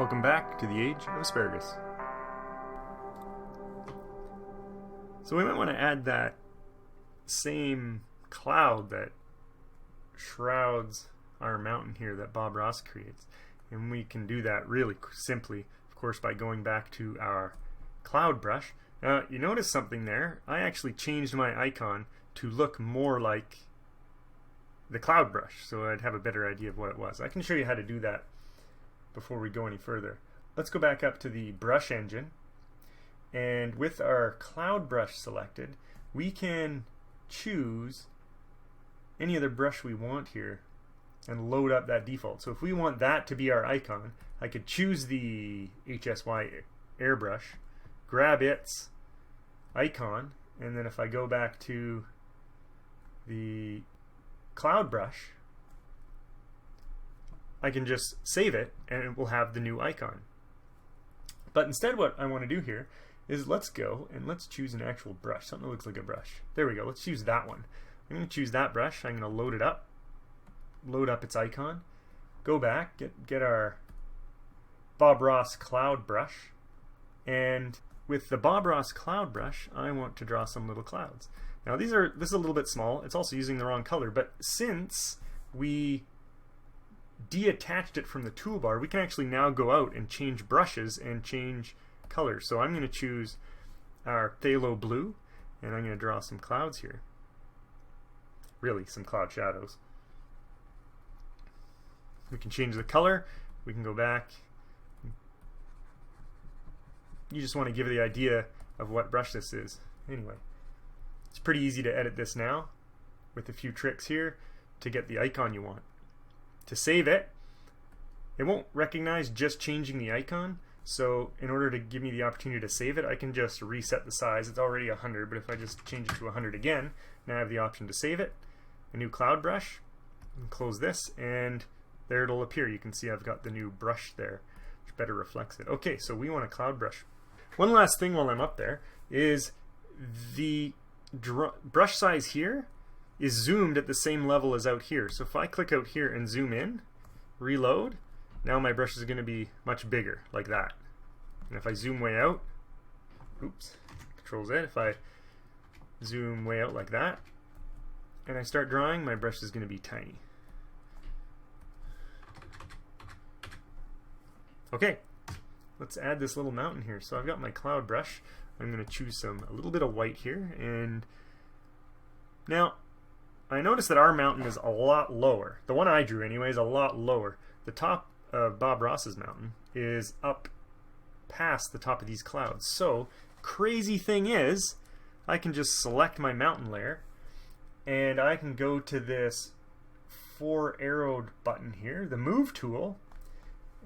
Welcome back to the Age of Asparagus. So we might want to add that same cloud that shrouds our mountain here that Bob Ross creates. And we can do that really simply, of course, by going back to our cloud brush. Now, you notice something there. I actually changed my icon to look more like the cloud brush, so I'd have a better idea of what it was. I can show you how to do that before we go any further. Let's go back up to the brush engine, and with our cloud brush selected, we can choose any other brush we want here and load up that default. So if we want that to be our icon, I could choose the HSY airbrush, grab its icon, and then if I go back to the cloud brush, I can just save it and it will have the new icon. But instead what I want to do here is let's go and let's choose an actual brush, something that looks like a brush. There we go, let's choose that one. I'm going to choose that brush, I'm going to load it up, load up its icon, go back, get our Bob Ross cloud brush, and with the Bob Ross cloud brush I want to draw some little clouds. Now this is a little bit small, it's also using the wrong color, but since we deattached it from the toolbar, we can actually now go out and change brushes and change colors. So I'm going to choose our phthalo blue and I'm going to draw some clouds here. Really, some cloud shadows. We can change the color, we can go back. You just want to give the idea of what brush this is. Anyway, it's pretty easy to edit this now with a few tricks here to get the icon you want. To save it, it won't recognize just changing the icon, so in order to give me the opportunity to save it, I can just reset the size. It's already 100, but if I just change it to 100 again, now I have the option to save it. A new cloud brush, and close this, and there it'll appear. You can see I've got the new brush there, which better reflects it. Okay, so we want a cloud brush. One last thing while I'm up there is the brush size here is zoomed at the same level as out here. So if I click out here and zoom in, reload, now my brush is going to be much bigger, like that. And if I zoom way out, oops, Control Z, if I zoom way out like that, and I start drawing, my brush is going to be tiny. Okay, let's add this little mountain here. So I've got my cloud brush. I'm going to choose a little bit of white here, and now I noticed that our mountain is a lot lower. The one I drew anyway is a lot lower. The top of Bob Ross's mountain is up past the top of these clouds. So crazy thing is, I can just select my mountain layer and I can go to this 4-arrowed button here, the move tool,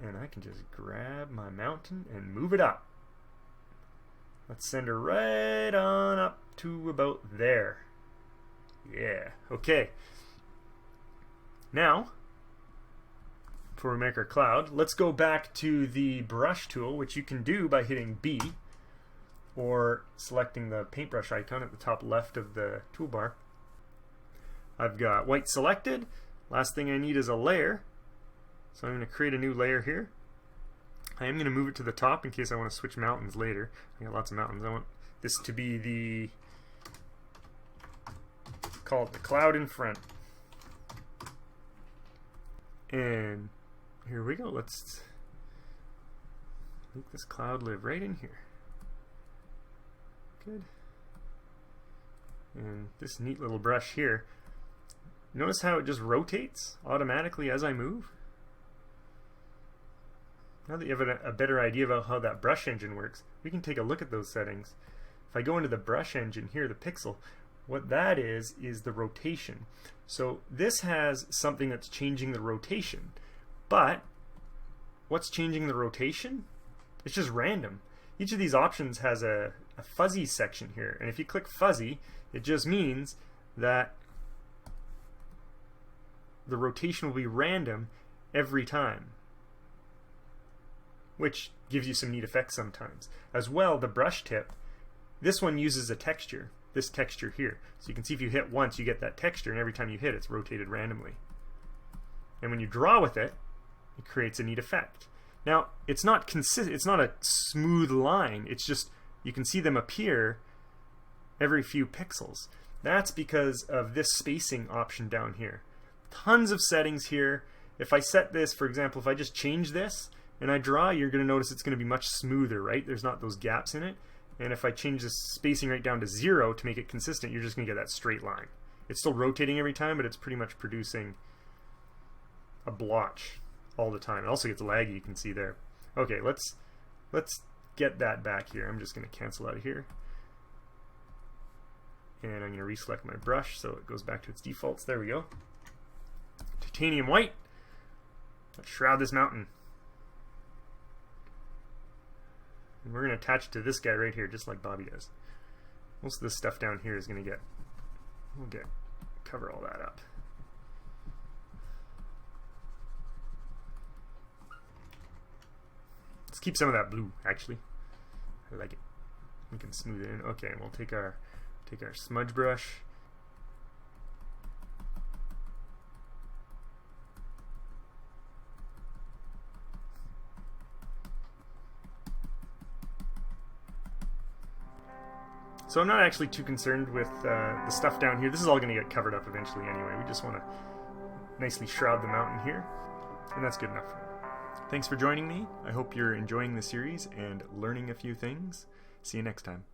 and I can just grab my mountain and move it up. Let's send her right on up to about there. Yeah, okay. Now, before we make our cloud, let's go back to the brush tool, which you can do by hitting B or selecting the paintbrush icon at the top left of the toolbar. I've got white selected. Last thing I need is a layer. So I'm going to create a new layer here. I am going to move it to the top in case I want to switch mountains later. I got lots of mountains. I want this to be the, call it the cloud in front. And here we go. Let's make this cloud live right in here. Good. And this neat little brush here, notice how it just rotates automatically as I move? Now that you have a better idea about how that brush engine works, we can take a look at those settings. If I go into the brush engine here, the pixel, what that is the rotation. So this has something that's changing the rotation. But what's changing the rotation? It's just random. Each of these options has a fuzzy section here. And if you click fuzzy, it just means that the rotation will be random every time, which gives you some neat effects sometimes. As well, the brush tip, this one uses a texture, this texture here. So you can see if you hit once, you get that texture, and every time you hit, it's rotated randomly. And when you draw with it, it creates a neat effect. Now, it's not consistent. It's not a smooth line. It's just, you can see them appear every few pixels. That's because of this spacing option down here. Tons of settings here. If I set this, for example, if I just change this and I draw, you're going to notice it's going to be much smoother, right? There's not those gaps in it. And if I change this spacing right down to 0 to make it consistent, you're just going to get that straight line. It's still rotating every time, but it's pretty much producing a blotch all the time. It also gets laggy, you can see there. Okay, let's get that back here. I'm just going to cancel out of here. And I'm going to reselect my brush so it goes back to its defaults. There we go. Titanium white. Let's shroud this mountain. And we're going to attach it to this guy right here, just like Bobby does. Most of this stuff down here is going to cover all that up. Let's keep some of that blue, actually. I like it. We can smooth it in. Okay, and we'll take our smudge brush. So I'm not actually too concerned with the stuff down here. This is all going to get covered up eventually anyway. We just want to nicely shroud the mountain here, and that's good enough for me. Thanks for joining me. I hope you're enjoying the series and learning a few things. See you next time.